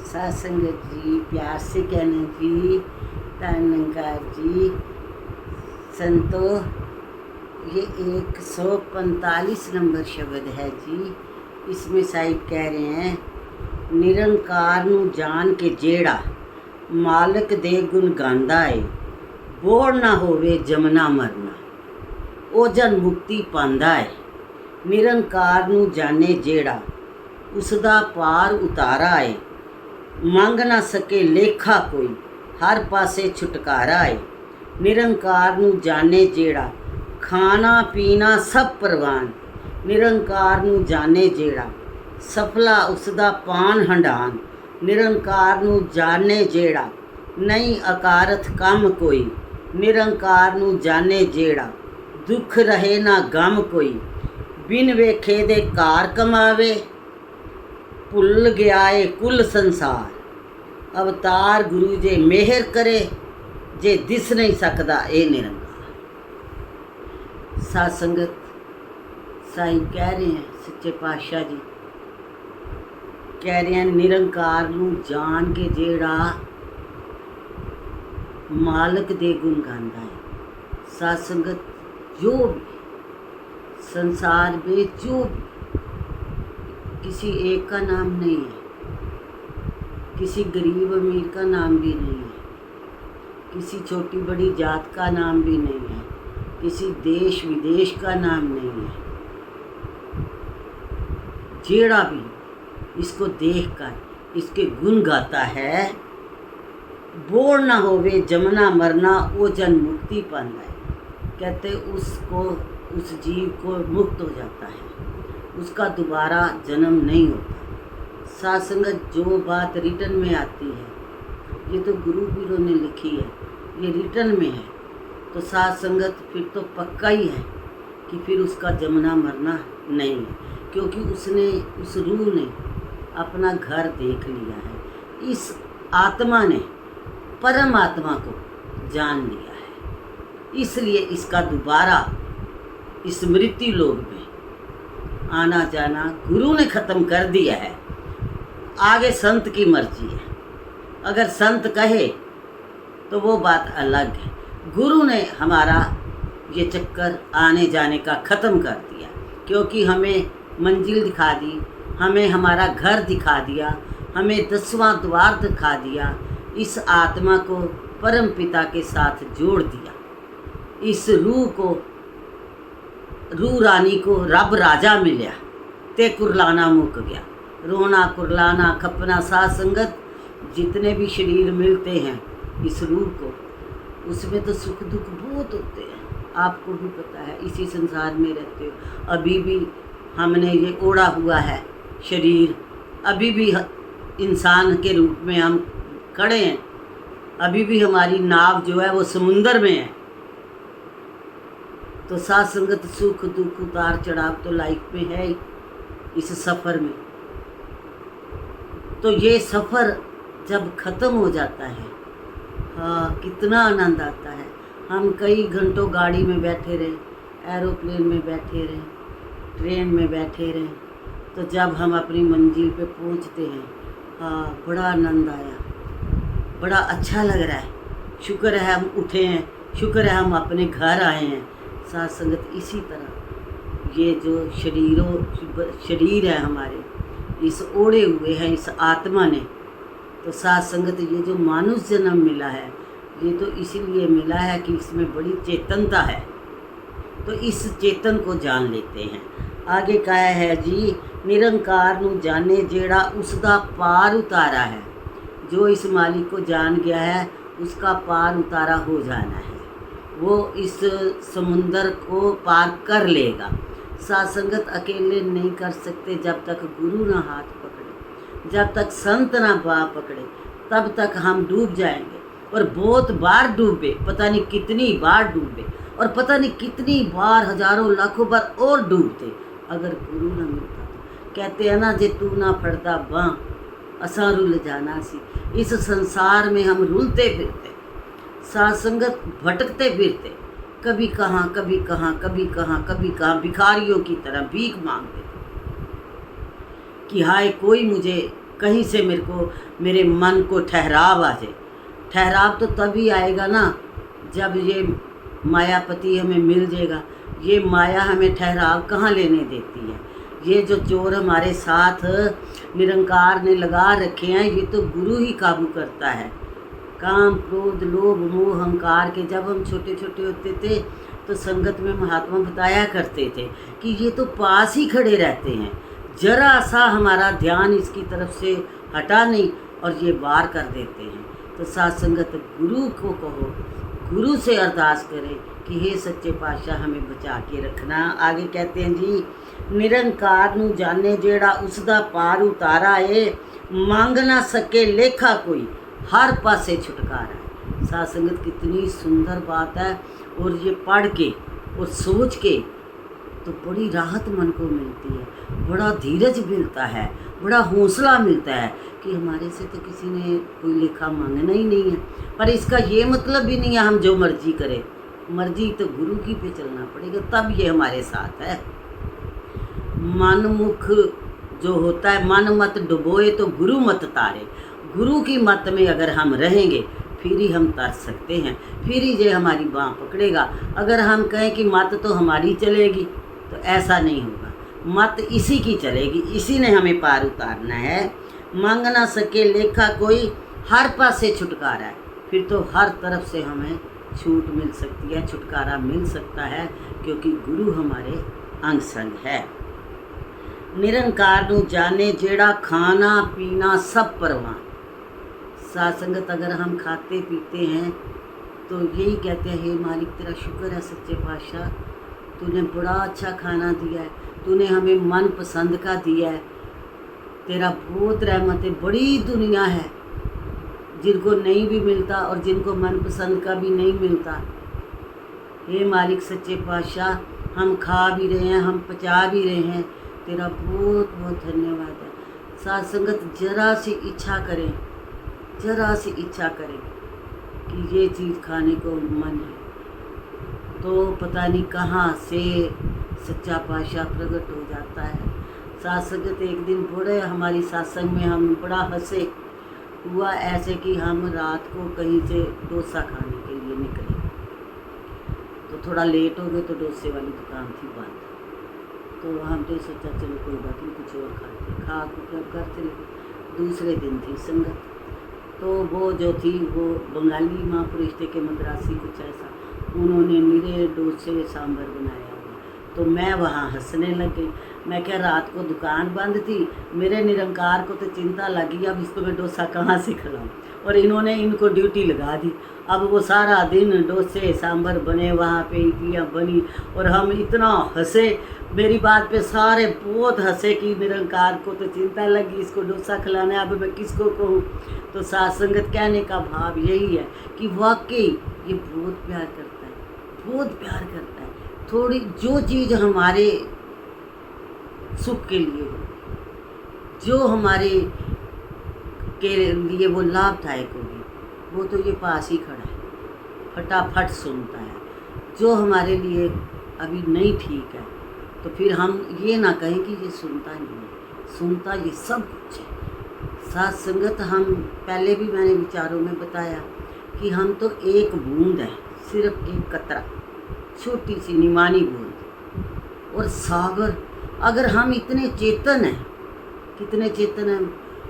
सत्संगत जी, प्यार से कहना जी, धन्यकार जी। संतो, ये 145 नंबर शब्द है जी। इसमें साहिब कह रहे हैं, निरंकार नू जान के जेड़ा मालिक दे गुण गांदा है, बोड़ ना होवे जमना मरना, ओ जन मुक्ति पांदा है। निरंकार नू जाने जेड़ा उसदा पार उतारा है, मंग ना सके लेखा कोई, हर पासे छुटकारा है। निरंकार नू जाने जेड़ा खाना पीना सब परवान, निरंकार नू जाने जेड़ा सफला उसदा पान हंडान। निरंकार नू जाने जेड़ा नहीं अकारथ कम कोई, निरंकार नू जाने जेड़ा दुख रहे ना गम कोई। बिन वेखे दे कार कमावे, भुल गया है कुल संसार। अवतार गुरु जे मेहर करे, जे दिस नहीं सकदा ए निरंकार। सत्संगत साहिब कह रहे हैं, सच्चे पातशाह जी कह रहे हैं, निरंकार नू जान के जेड़ा मालिक दे गुण गांदा है। सत्संगत जो भी संसार में जो भी, किसी एक का नाम नहीं है, किसी गरीब अमीर का नाम भी नहीं है, किसी छोटी बड़ी जात का नाम भी नहीं है, किसी देश विदेश का नाम नहीं है। जेड़ा भी इसको देखकर इसके गुण गाता है, बोर ना होवे जमना मरना, वो जन मुक्ति पांदा है। कहते उसको, उस जीव को मुक्त हो जाता है, उसका दोबारा जन्म नहीं होता। सत्संगत जो बात रिटर्न में आती है, ये तो गुरु पीरों ने लिखी है, ये रिटर्न में है, तो सत्संगत फिर तो पक्का ही है कि फिर उसका जमना मरना नहीं है, क्योंकि उसने, उस रूह ने अपना घर देख लिया है। इस आत्मा ने परमात्मा को जान लिया है, इसलिए इसका दोबारा स्मृति लोक में आना जाना गुरु ने ख़त्म कर दिया है। आगे संत की मर्जी है, अगर संत कहे तो वो बात अलग है। गुरु ने हमारा ये चक्कर आने जाने का ख़त्म कर दिया, क्योंकि हमें मंजिल दिखा दी, हमें हमारा घर दिखा दिया, हमें 10वां द्वार दिखा दिया, इस आत्मा को परम पिता के साथ जोड़ दिया, इस रूह को, रूह रानी को रब राजा मिलिया, ते कुरलाना मुक गया। रोना कुरलाना खपना। साथ संगत जितने भी शरीर मिलते हैं इस रूह को, उसमें तो सुख दुख बहुत होते हैं, आपको भी पता है, इसी संसार में रहते हो। अभी भी हमने ये ओढ़ा हुआ है शरीर, अभी भी इंसान के रूप में हम खड़े हैं, अभी भी हमारी नाव जो है वो समुंदर में है। तो साथ संगत सुख दुख उतार चढ़ाव तो लाइफ में है ही, इस सफ़र में। तो ये सफ़र जब ख़त्म हो जाता है, हाँ कितना आनंद आता है। हम कई घंटों गाड़ी में बैठे रहे, एरोप्लेन में बैठे रहे, ट्रेन में बैठे रहे, तो जब हम अपनी मंजिल पे पहुंचते हैं, हाँ बड़ा आनंद आया, बड़ा अच्छा लग रहा है। शुक्र है हम उठे हैं, शुक्र है हम अपने घर आए हैं। साथ संगत इसी तरह ये जो शरीर है हमारे, इस ओढ़े हुए हैं इस आत्मा ने, तो साथ संगत ये जो मानुष जन्म मिला है, ये तो इसीलिए मिला है कि इसमें बड़ी चेतनता है, तो इस चेतन को जान लेते हैं। आगे कहा है जी, निरंकार नू जाने जेड़ा उसदा पार उतारा है। जो इस मालिक को जान गया है, उसका पार उतारा हो जाना है, वो इस समुंदर को पार कर लेगा। सत्संगत अकेले नहीं कर सकते, जब तक गुरु ना हाथ पकड़े, जब तक संत ना बाह पकड़े, तब तक हम डूब जाएंगे। और बहुत बार डूबे, पता नहीं कितनी बार डूबे, और पता नहीं कितनी बार, हजारों लाखों बार और डूबते, अगर गुरु ना मिलता तो। कहते हैं ना, जे तू ना फड़ता बाँ असा रुल जाना सी। इस संसार में हम रुलते फिरते, सत्संगत भटकते फिरते, कभी कहाँ कभी कहाँ, कभी कहाँ कभी कहाँ, भिखारियों की तरह भीख मांगते कि हाय कोई मुझे कहीं से मेरे मन को ठहराव आ जाए। ठहराव तो तभी आएगा ना जब ये मायापति हमें मिल जाएगा। ये माया हमें ठहराव कहाँ लेने देती है। ये जो चोर हमारे साथ निरंकार ने लगा रखे हैं, ये तो गुरु ही काबू करता है। काम, क्रोध, लोभ, मोह, अहंकार के जब हम छोटे छोटे होते थे तो संगत में महात्मा बताया करते थे कि ये तो पास ही खड़े रहते हैं, जरा सा हमारा ध्यान इसकी तरफ से हटा नहीं और ये वार कर देते हैं। तो साथ संगत गुरु को कहो, गुरु से अरदास करें कि हे सच्चे पातशाह हमें बचा के रखना। आगे कहते हैं जी, निरंकार नू जाने जेड़ा उसदा पार उतारा है, मांग ना सके लेखा कोई, हर पासे छुटकारा है। साथ संगत कितनी सुंदर बात है। और ये पढ़ के और सोच के तो बड़ी राहत मन को मिलती है, बड़ा धीरज मिलता है, बड़ा हौसला मिलता है कि हमारे से तो किसी ने कोई लेखा मांगना ही नहीं है। पर इसका ये मतलब भी नहीं है हम जो मर्जी करें, मर्जी तो गुरु की पे चलना पड़ेगा, तब ये हमारे साथ है। मन मुख जो होता है, मन मत डुबोए तो गुरु मत तारे। गुरु की मत में अगर हम रहेंगे फिर ही हम तर सकते हैं, फिर ही ये हमारी बाँह पकड़ेगा। अगर हम कहें कि मत तो हमारी चलेगी तो ऐसा नहीं होगा, मत इसी की चलेगी, इसी ने हमें पार उतारना है। मांग ना सके लेखा कोई, हर पास से छुटकारा है। फिर तो हर तरफ से हमें छूट मिल सकती है, छुटकारा मिल सकता है, क्योंकि गुरु हमारे अंग संग है। निरंकार नू जाने जेड़ा खाना पीना सब परवान। साथ संगत अगर हम खाते पीते हैं तो यही कहते हैं, हे मालिक तेरा शुक्र है सच्चे पातशाह, तूने बड़ा अच्छा खाना दिया है, तूने हमें मन पसंद का दिया है, तेरा बहुत रहमत है। बड़ी दुनिया है जिनको नहीं भी मिलता और जिनको मन पसंद का भी नहीं मिलता। हे मालिक सच्चे पातशाह, हम खा भी रहे हैं, हम पचा भी रहे हैं, तेरा बहुत बहुत धन्यवाद है। साथ संगत जरा सी इच्छा करें, जरा सी इच्छा करें कि ये चीज़ खाने को मन है तो पता नहीं कहाँ से सच्चा पातशाह प्रकट हो जाता है। साथ संगत एक दिन बड़े हमारी सत्संग में हम बड़ा हंसे। हुआ ऐसे कि हम रात को कहीं से डोसा खाने के लिए निकले तो थोड़ा लेट हो गए, तो डोसे वाली दुकान थी बंद। तो हमने सोचा चलो कोई बात नहीं, कुछ और खाते, खा कर घर चले। दूसरे दिन थी संगत, तो वो जो थी वो बंगाली महापुरुष थे के मद्रासी कुछ ऐसा, उन्होंने मेरे डोसे सांभर बनाया हुआ। तो मैं वहाँ हंसने लग गई। मैं क्या, रात को दुकान बंद थी, मेरे निरंकार को तो चिंता लगी अब इसको मैं डोसा कहाँ से खिलाऊँ, और इन्होंने इनको ड्यूटी लगा दी। अब वो सारा दिन डोसे सांभर बने, वहाँ पे इडलियाँ बनी, और हम इतना हंसे, मेरी बात पे सारे बहुत हंसे कि निरंकार को तो चिंता लगी, इसको डोसा खिलाना है, अब मैं किसको कहूँ। तो साथ संगत कहने का भाव यही है कि वाकई ये बहुत प्यार करता है, बहुत प्यार करता है। थोड़ी जो चीज़ हमारे सुख के लिए हो, जो हमारे के लिए वो लाभदायक होगी, वो तो ये पास ही खड़ा है, फटाफट सुनता है। जो हमारे लिए अभी नहीं ठीक है तो फिर हम ये ना कहें कि ये सुनता नहीं है, सुनता ये सब कुछ है। साथ संगत हम पहले भी मैंने विचारों में बताया कि हम तो एक बूंद है, सिर्फ एक कतरा, छोटी सी निमानी बूंद, और सागर। अगर हम इतने चेतन हैं, कितने चेतन हैं,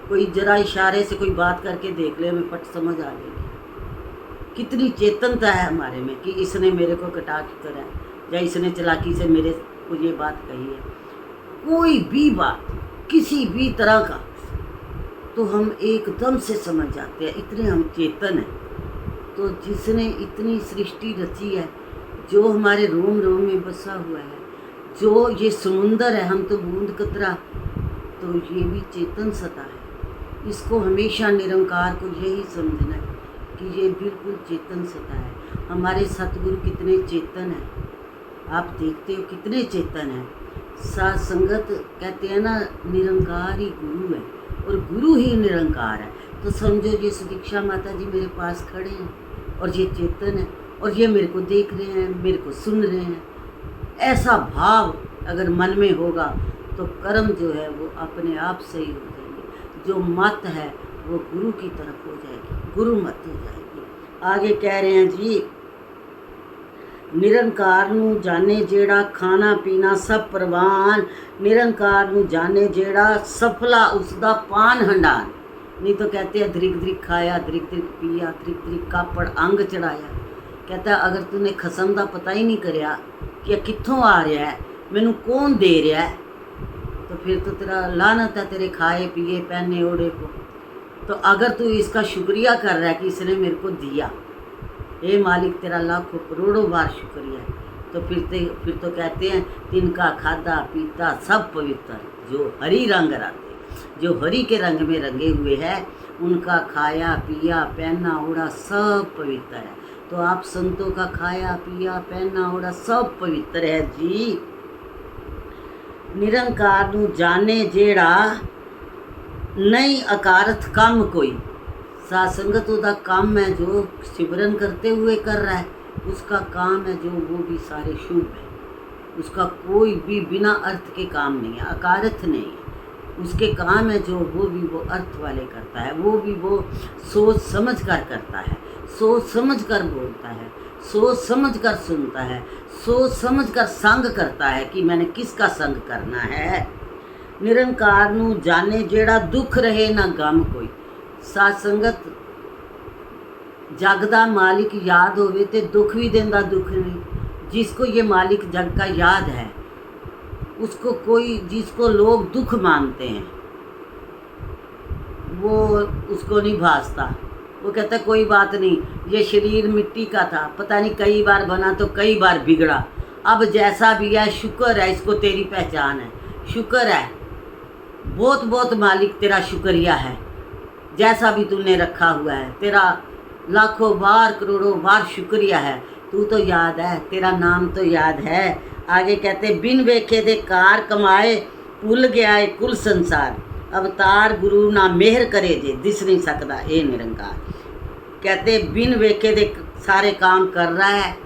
कोई जरा इशारे से कोई बात करके देख ले, हमें पट समझ आ जाएगी कितनी चेतनता है हमारे में कि इसने मेरे को कटाक्ष करा है या इसने चालाकी से मेरे को ये बात कही है। कोई भी बात किसी भी तरह का तो हम एकदम से समझ जाते हैं, इतने हम चेतन हैं। तो जिसने इतनी सृष्टि रची है, जो हमारे रोम रोम में बसा हुआ है, जो ये समुंदर है, हम तो बूंद कतरा, तो ये भी चेतन सता है। इसको हमेशा निरंकार को यही समझना है कि ये बिल्कुल चेतन सता है। हमारे सतगुरु कितने चेतन हैं, आप देखते हो कितने चेतन हैं। साथ संगत कहते हैं ना, निरंकार ही गुरु है और गुरु ही निरंकार है। तो समझो ये सुदीक्षा माता जी मेरे पास खड़े हैं और ये चेतन है और ये मेरे को देख रहे हैं, मेरे को सुन रहे हैं। ऐसा भाव अगर मन में होगा तो कर्म जो है वो अपने आप सही हो जाएंगे। जो मत है वो गुरु की तरफ हो जाएगी, गुरु मत हो जाएगी। आगे कह रहे हैं जी, निरंकार नू जाने जेड़ा खाना पीना सब प्रवान, निरंकार नू जाने जेड़ा सफला उसदा पान हंडान। नहीं तो कहते हैं धरिक धरिक खाया, धरिक धरिक पिया, धरिक धरिक कापड़ अंग चढ़ाया। कहता है अगर तूने खसम का पता ही नहीं करिया कि कित्थों आ रहा है, मैनू कौन दे रहा है, तो फिर तो तेरा लानत है तेरे खाए पिए पहने ओढ़े को। तो अगर तू इसका शुक्रिया कर रहा है कि इसने मेरे को दिया, हे मालिक तेरा लाखों करोड़ों बार शुक्रिया है, तो फिर तो कहते हैं तिनका खादा पीता सब पवित्र, जो हरी रंग राते, जो हरी के रंग में रंगे हुए हैं, उनका खाया पिया पहना ओढ़ा सब पवित्र है। तो आप संतों का खाया पिया पहना ओढ़ा सब पवित्र है जी। निरंकार नू जाने जेड़ा नहीं अकारथ काम कोई, सासंगत उदा काम है जो सिमरन करते हुए कर रहा है, उसका काम है जो वो भी सारे शुभ है, उसका कोई भी बिना अर्थ के काम नहीं है, अकारथ नहीं है, उसके काम है जो वो भी वो अर्थ वाले करता है, वो भी वो सोच समझ कर करता है, सोच समझ कर बोलता है, सोच समझ कर सुनता है, सोच समझ कर संग करता है कि मैंने किसका संग करना है। निरंकार नू जाने जेड़ा दुख रहे ना गम कोई, सत्संगत जग दा मालिक याद होवे ते दुख भी देंदा दुख नहीं। जिसको ये मालिक जग का याद है, उसको कोई, जिसको लोग दुख मानते हैं वो उसको नहीं भासता, वो कहता है कोई बात नहीं, ये शरीर मिट्टी का था, पता नहीं कई बार बना तो कई बार बिगड़ा, अब जैसा भी है शुक्र है, इसको तेरी पहचान है, शुक्र है, बहुत बहुत मालिक तेरा शुक्रिया है, जैसा भी तूने रखा हुआ है तेरा लाखों बार करोड़ों बार शुक्रिया है, तू तो याद है, तेरा नाम तो याद है। आगे कहते बिन वेखे दे कार कमाए, भुल गया है कुल संसार, अवतार गुरु ना मेहर करे जे दिस नहीं सकता ये निरंकार। कहते बिन वेखे दे सारे काम कर रहा है,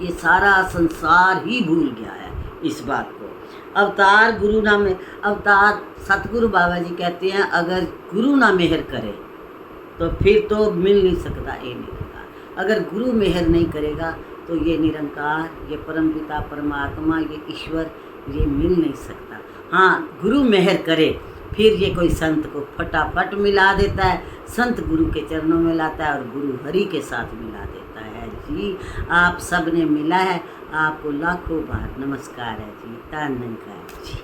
ये सारा संसार ही भूल गया है इस बात को। अवतार गुरु ना में, अवतार सतगुरु बाबा जी कहते हैं अगर गुरु ना मेहर करे तो फिर तो मिल नहीं सकता ये निरंकार। अगर गुरु मेहर नहीं करेगा तो ये निरंकार, ये परमपिता परमात्मा, ये ईश्वर, ये मिल नहीं सकता। हाँ, गुरु मेहर करे फिर ये कोई संत को फटाफट मिला देता है, संत गुरु के चरणों में लाता है और गुरु हरि के साथ मिला देता है जी। आप सब ने मिला है, आपको लाखों बार नमस्कार है जी, धन्यवाद जी।